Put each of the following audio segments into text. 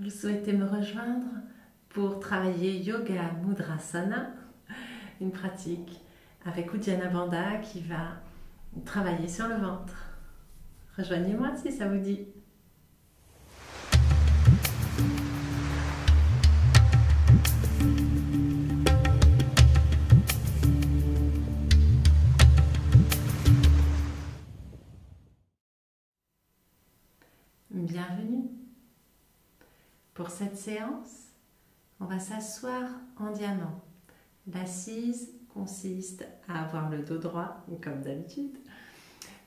Vous souhaitez me rejoindre pour travailler Yoga Mudrasana, une pratique avec Uddiyana Bandha qui va travailler sur le ventre. Rejoignez-moi si ça vous dit. Bienvenue. Pour cette séance, on va s'asseoir en diamant. L'assise consiste à avoir le dos droit, comme d'habitude,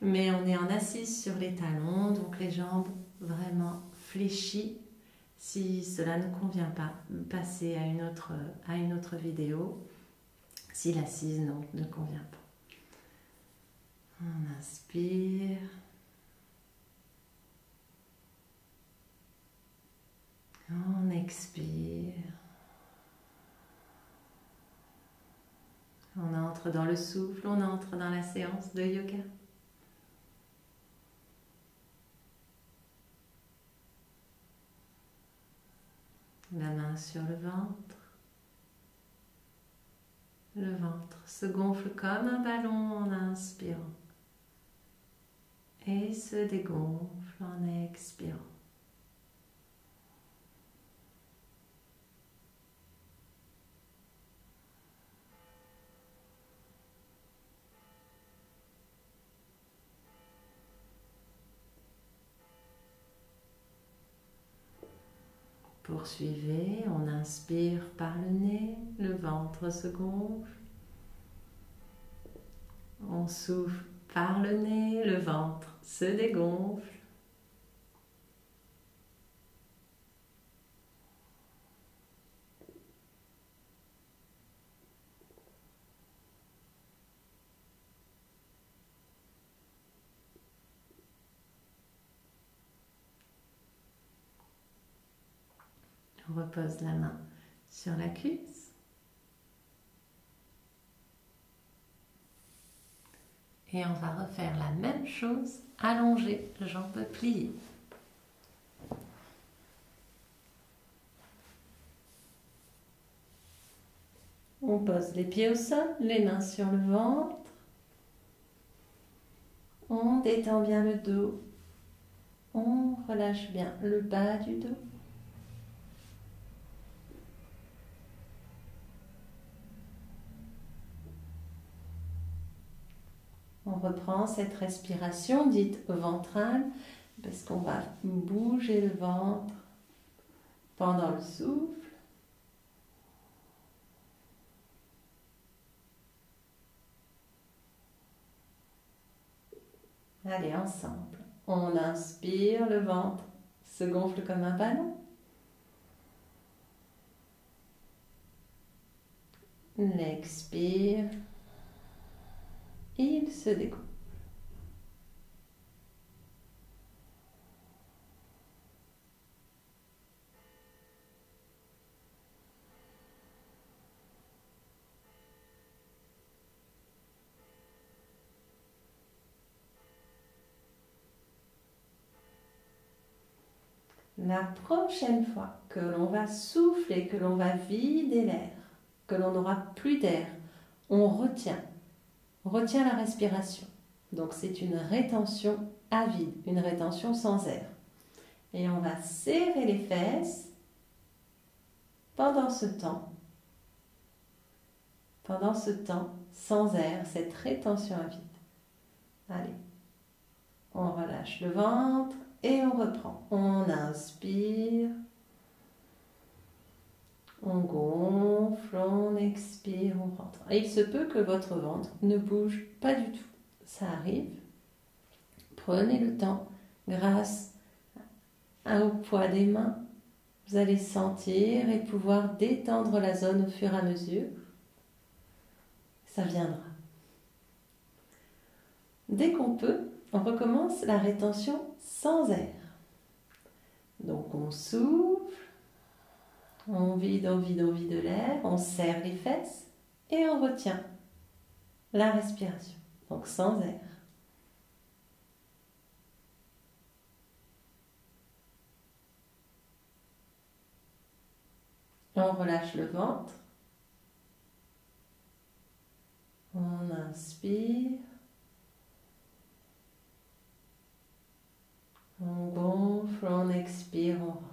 mais on est en assise sur les talons, donc les jambes vraiment fléchies. Si cela ne convient pas, passez à une autre vidéo, si l'assise ne convient pas. On inspire. On expire. On entre dans le souffle, on entre dans la séance de yoga. La main sur le ventre. Le ventre se gonfle comme un ballon en inspirant et se dégonfle en expirant. Poursuivez, on inspire par le nez, le ventre se gonfle. On souffle par le nez, le ventre se dégonfle. On repose la main sur la cuisse. Et on va refaire la même chose, allongée, jambes pliées. On pose les pieds au sol, les mains sur le ventre. On détend bien le dos. On relâche bien le bas du dos. On reprend cette respiration dite ventrale parce qu'on va bouger le ventre pendant le souffle. Allez, ensemble. On inspire, le ventre se gonfle comme un ballon. On expire. Il se dégonfle. La prochaine fois que l'on va souffler, que l'on va vider l'air, que l'on n'aura plus d'air, on retient la respiration. Donc c'est une rétention à vide, une rétention sans air. Et on va serrer les fesses pendant ce temps sans air, cette rétention à vide. Allez, on relâche le ventre et on reprend. On inspire, on gonfle, on expire, on rentre. Et il se peut que votre ventre ne bouge pas du tout. Ça arrive. Prenez le temps, grâce au poids des mains, vous allez sentir et pouvoir détendre la zone au fur et à mesure. Ça viendra. Dès qu'on peut, on recommence la rétention sans air. Donc on souffle, on vide l'air, on serre les fesses et on retient la respiration. Donc sans air. On relâche le ventre. On inspire. On gonfle, on expire, on rentre.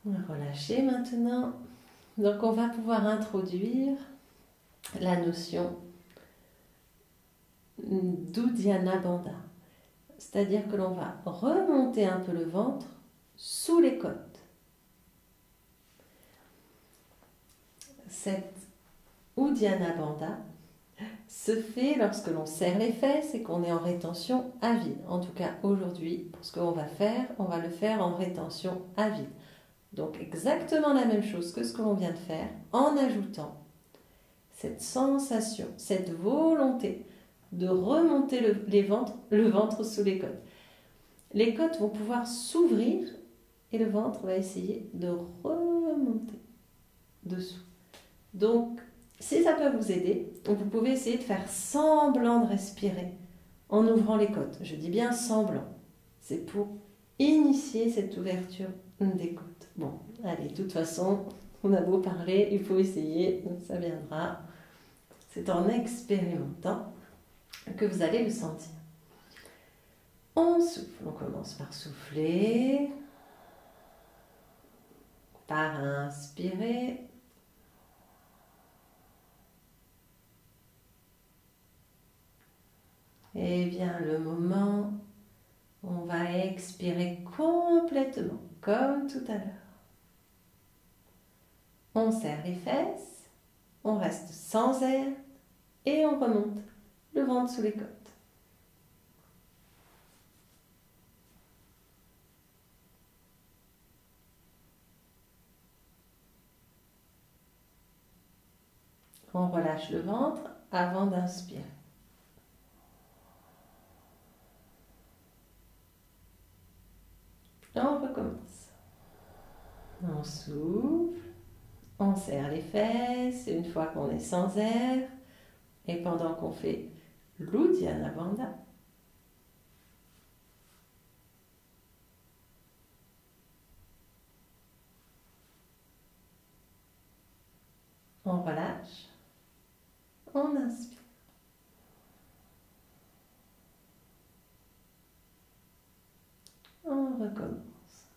On va relâcher maintenant. Donc on va pouvoir introduire la notion d'Uddiyana Bandha. C'est-à-dire que l'on va remonter un peu le ventre sous les côtes. Cette Uddiyana Bandha se fait lorsque l'on serre les fesses et qu'on est en rétention à vide. En tout cas aujourd'hui, pour ce qu'on va faire, on va le faire en rétention à vide. Donc exactement la même chose que ce que l'on vient de faire, en ajoutant cette sensation, cette volonté de remonter le ventre sous les côtes. Les côtes vont pouvoir s'ouvrir et le ventre va essayer de remonter dessous. Donc, si ça peut vous aider, vous pouvez essayer de faire semblant de respirer en ouvrant les côtes. Je dis bien semblant. C'est pour initier cette ouverture des côtes. Bon, allez, de toute façon, on a beau parler, il faut essayer, ça viendra. C'est en expérimentant que vous allez le sentir. On souffle, on commence par souffler, par inspirer. Et vient le moment où on va expirer complètement, comme tout à l'heure. On serre les fesses, on reste sans air et on remonte le ventre sous les côtes. On relâche le ventre avant d'inspirer. On recommence. On souffle, on serre les fesses une fois qu'on est sans air et pendant qu'on fait l'Uddiyana Bandha. On relâche, on inspire. On recommence.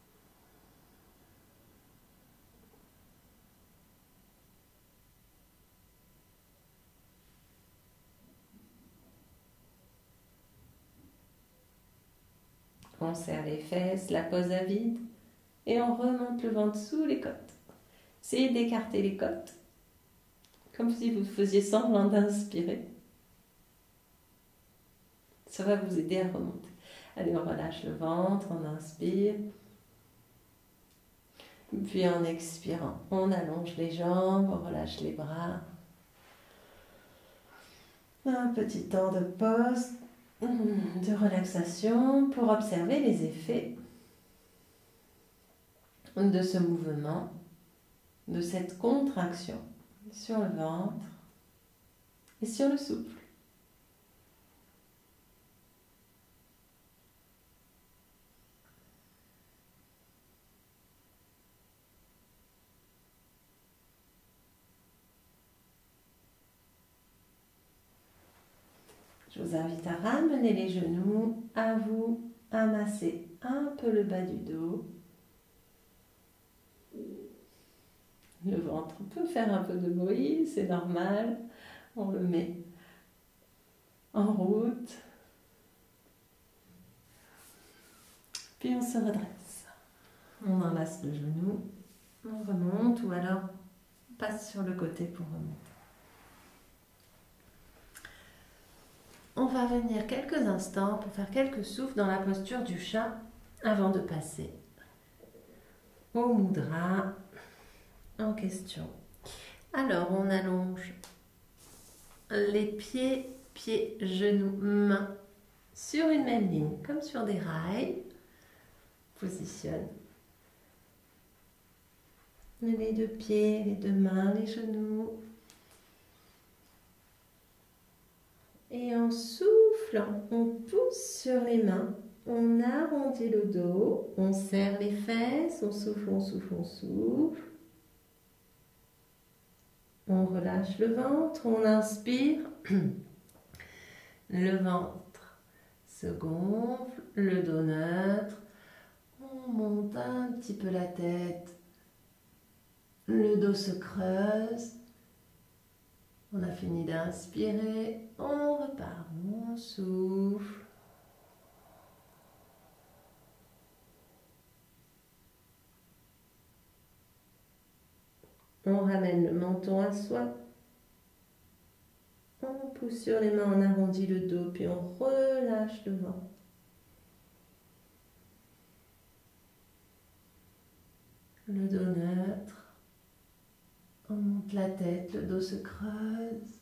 On serre les fesses, la pose à vide et on remonte le ventre sous les côtes. Essayez d'écarter les côtes comme si vous faisiez semblant d'inspirer. Ça va vous aider à remonter. Allez, on relâche le ventre, on inspire. Puis en expirant, on allonge les jambes, on relâche les bras. Un petit temps de pause, de relaxation pour observer les effets de ce mouvement, de cette contraction sur le ventre et sur le souffle. Je vous invite à ramener les genoux à vous, à masser un peu le bas du dos. Le ventre peut faire un peu de bruit, c'est normal. On le met en route. Puis on se redresse. On enlace le genou, on remonte ou alors on passe sur le côté pour remonter. On va venir quelques instants pour faire quelques souffles dans la posture du chat avant de passer au mudra en question. Alors, on allonge les pieds, genoux, mains sur une même ligne, comme sur des rails. Positionne les deux pieds, les deux mains, les genoux. Et en soufflant, on pousse sur les mains, on arrondit le dos, on serre les fesses, on souffle, on souffle, on souffle. On relâche le ventre, on inspire. Le ventre se gonfle, le dos neutre. On monte un petit peu la tête. Le dos se creuse. On a fini d'inspirer. On repart, on souffle. On ramène le menton à soi. On pousse sur les mains, on arrondit le dos, puis on relâche le ventre. Le dos neutre. On monte la tête, le dos se creuse.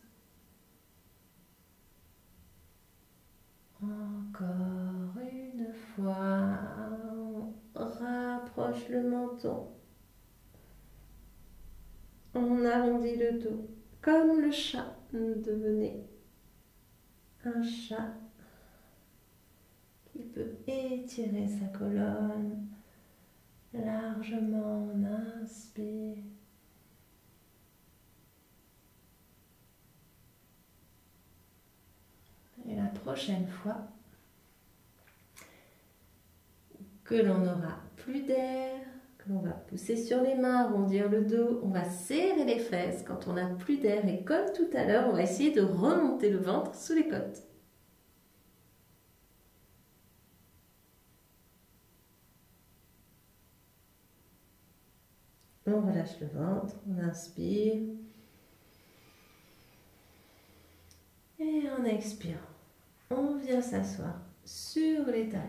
Encore une fois, on rapproche le menton. On arrondit le dos, comme le chat devenait un chat qui peut étirer sa colonne largement. On inspire. Et la prochaine fois que l'on n'aura plus d'air, que l'on va pousser sur les mains, arrondir le dos, on va serrer les fesses quand on n'a plus d'air et comme tout à l'heure, on va essayer de remonter le ventre sous les côtes. On relâche le ventre, on inspire. Et en expirant, on vient s'asseoir sur les talons.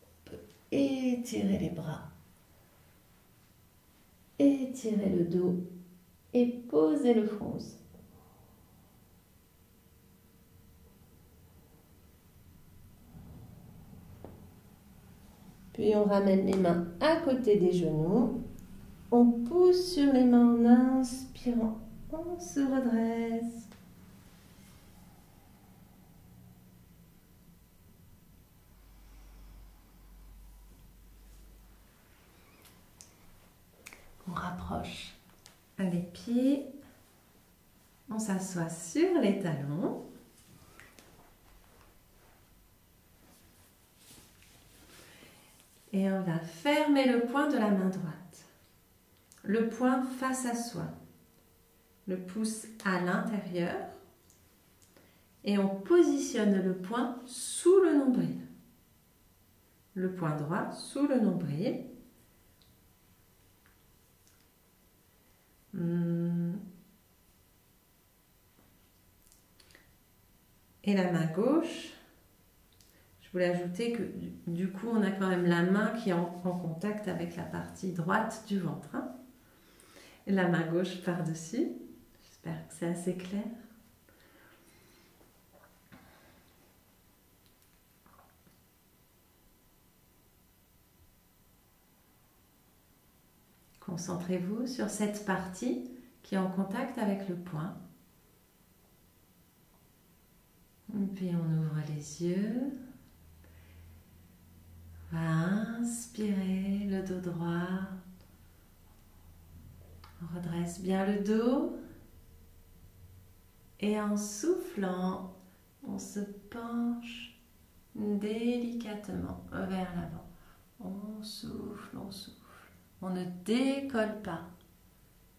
On peut étirer les bras, étirer le dos et poser le front. Puis on ramène les mains à côté des genoux. On pousse sur les mains en inspirant. On se redresse. On rapproche les pieds. On s'assoit sur les talons. Et on va fermer le poing de la main droite. Le poing face à soi. Le pouce à l'intérieur. Et on positionne le poing sous le nombril. Le poing droit sous le nombril. Et la main gauche, je voulais ajouter que du coup on a quand même la main qui est en contact avec la partie droite du ventre. Hein. Et la main gauche par-dessus. J'espère que c'est assez clair. Concentrez-vous sur cette partie qui est en contact avec le poing. Et puis on ouvre les yeux. On va inspirer le dos droit. On redresse bien le dos. Et en soufflant, on se penche délicatement vers l'avant. On souffle, on souffle. On ne décolle pas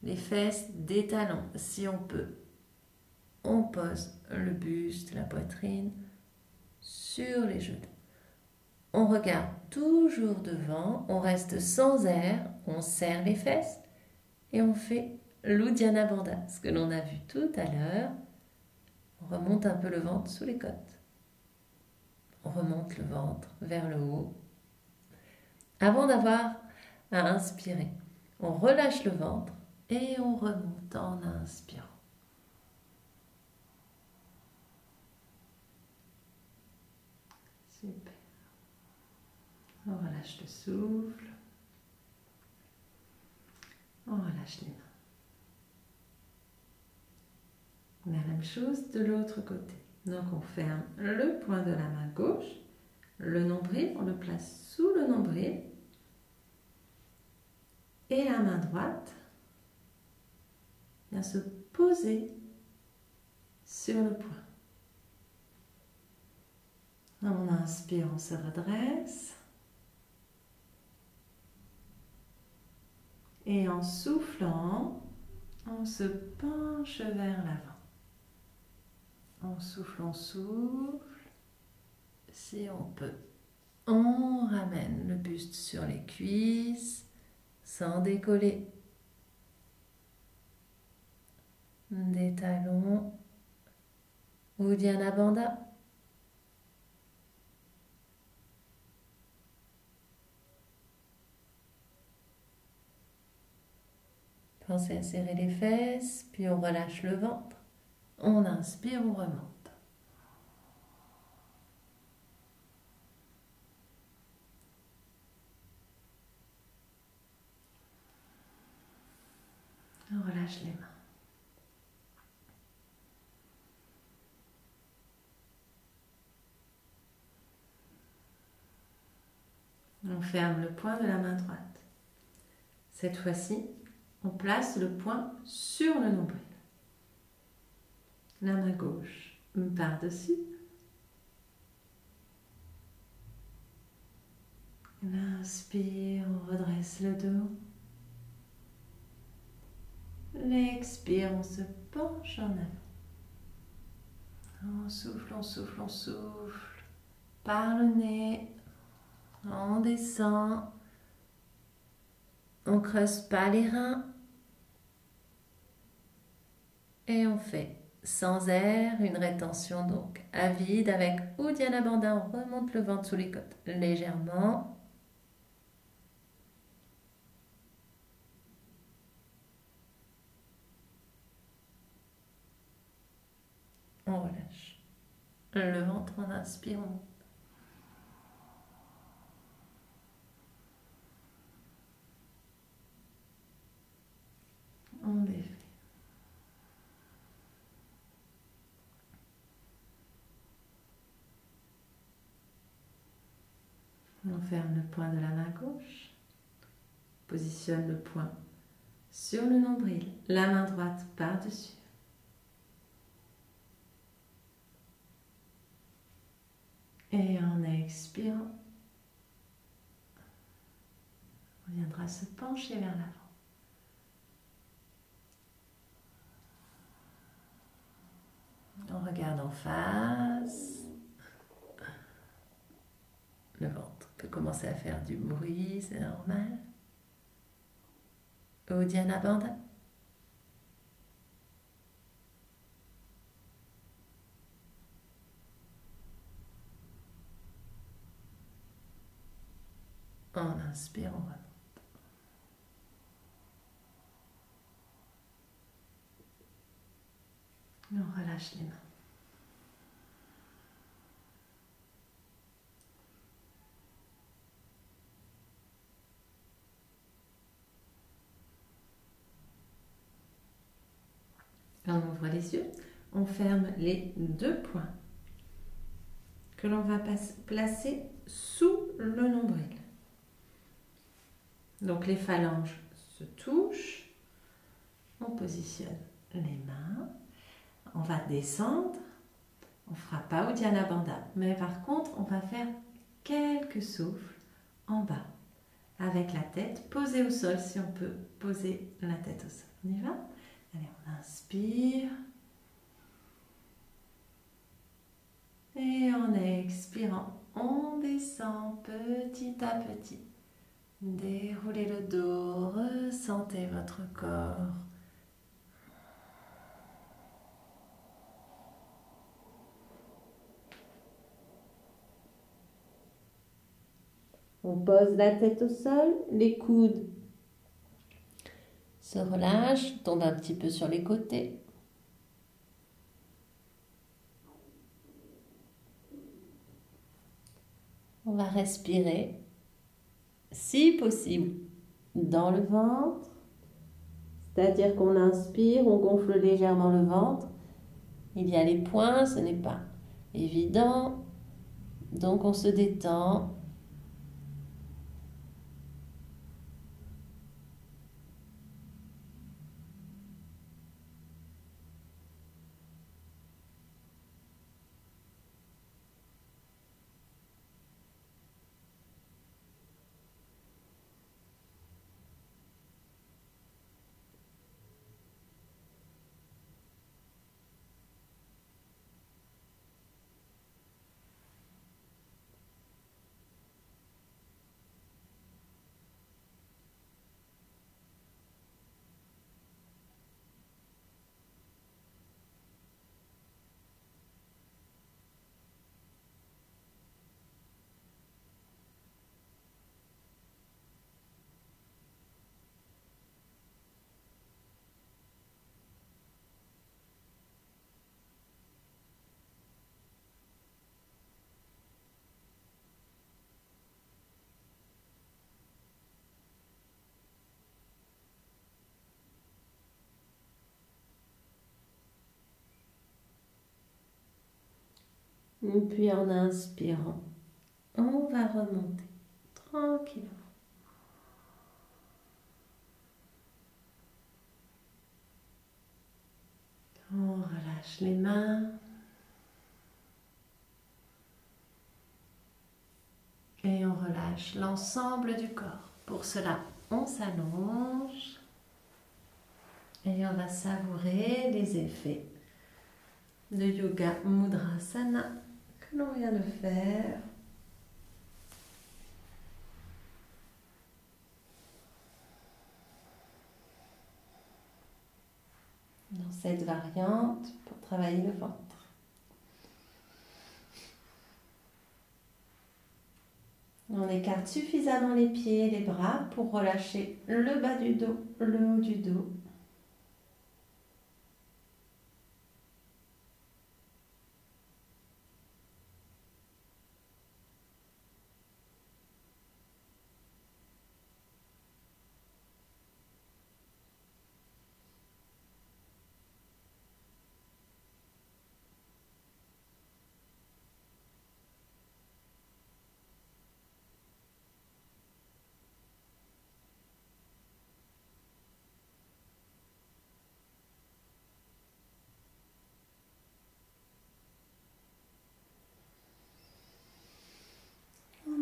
les fesses des talons. Si on peut, on pose le buste, la poitrine sur les genoux. On regarde toujours devant, on reste sans air, on serre les fesses et on fait l'Uddiyana Bandha, ce que l'on a vu tout à l'heure. On remonte un peu le ventre sous les côtes. On remonte le ventre vers le haut. Avant d'avoir à inspirer, on relâche le ventre et on remonte en inspirant. Super. On relâche le souffle. On relâche les mains. La même chose de l'autre côté. Donc on ferme le poing de la main gauche, le nombril, on le place sous le nombril et la main droite vient se poser sur le poing. On inspire, on se redresse. Et en soufflant, on se penche vers l'avant. On souffle, on souffle. Si on peut, on ramène le buste sur les cuisses sans décoller. Des talons, Uddiyana Bandha. Pensez à serrer les fesses, puis on relâche le ventre. On inspire, on remonte. On relâche les mains. On ferme le poing de la main droite. Cette fois-ci, on place le poing sur le nombril. La main gauche par-dessus. L'inspire, on redresse le dos. L'expire, on se penche en avant. On souffle, on souffle, on souffle. Par le nez, on descend. On ne creuse pas les reins. Et on fait sans air une rétention donc à vide avec Uddiyana Bandha. On remonte le ventre sous les côtes légèrement. On relâche le ventre, on inspire, on monte. On défait. On ferme le poing de la main gauche. Positionne le poing sur le nombril, la main droite par-dessus. Et en expirant, on viendra se pencher vers l'avant. On regarde en face. Le ventre peut commencer à faire du bruit, c'est normal. Uddiyana Bandha. On inspire, on remonte. On relâche les mains. On ouvre les yeux, on ferme les deux poings que l'on va placer sous le nombril. Donc les phalanges se touchent, on positionne les mains, on va descendre, on ne fera pas Uddiyana Bandha, mais par contre on va faire quelques souffles en bas avec la tête posée au sol, si on peut poser la tête au sol. On y va? Allez, on inspire. Et en expirant, on descend petit à petit. Déroulez le dos, ressentez votre corps. On pose la tête au sol, les coudes se relâchent, tombent un petit peu sur les côtés. On va respirer, si possible, dans le ventre. C'est-à-dire qu'on inspire, on gonfle légèrement le ventre. Il y a les poings, ce n'est pas évident. Donc on se détend. Et puis en inspirant, on va remonter tranquillement. On relâche les mains. Et on relâche l'ensemble du corps. Pour cela, on s'allonge. Et on va savourer les effets de Yoga Mudrasana que l'on vient de faire. Dans cette variante pour travailler le ventre. On écarte suffisamment les pieds et les bras pour relâcher le bas du dos, le haut du dos.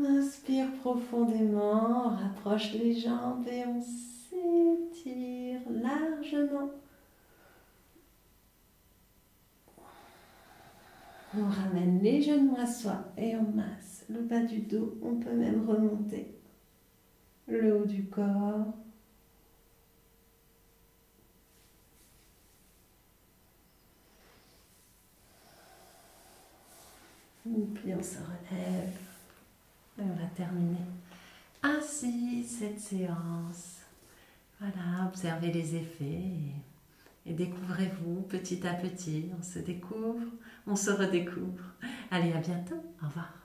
On inspire profondément, on rapproche les jambes et on s'étire largement. On ramène les genoux à soi et on masse le bas du dos. On peut même remonter le haut du corps. Et puis on se relève. Et on va terminer ainsi cette séance. Voilà, observez les effets et découvrez-vous petit à petit. On se découvre, on se redécouvre. Allez, à bientôt. Au revoir.